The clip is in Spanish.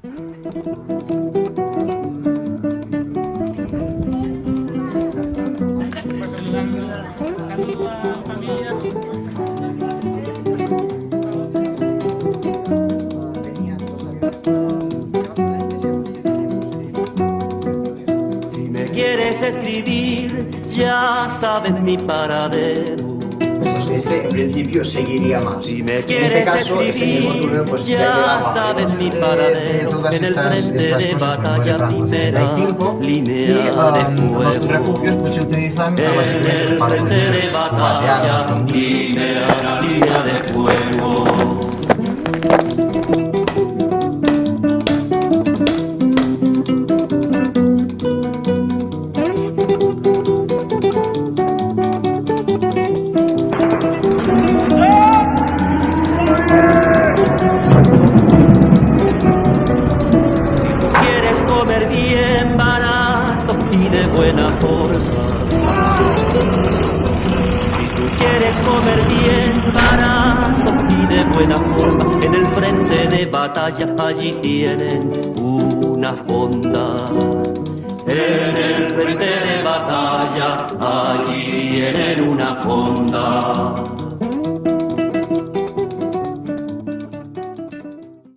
Si me quieres escribir, ya sabes mi paradero. Pues en principio seguiría más. Si me En quieres este caso, este mismo escribir, túnel, pues ya llegaba sabes mi de paradero. todas En el estas frente de cosas que batalla Franco primera, 65 y línea de los fuego. refugios pues se utilizan En básicamente el para frente de construir bateados batalla, con línea de fuego. Quieres comer bien barato y de buena forma. Si tú quieres comer bien barato y de buena forma, en el frente de batalla allí tienen una fonda. En el frente de batalla allí tienen una fonda.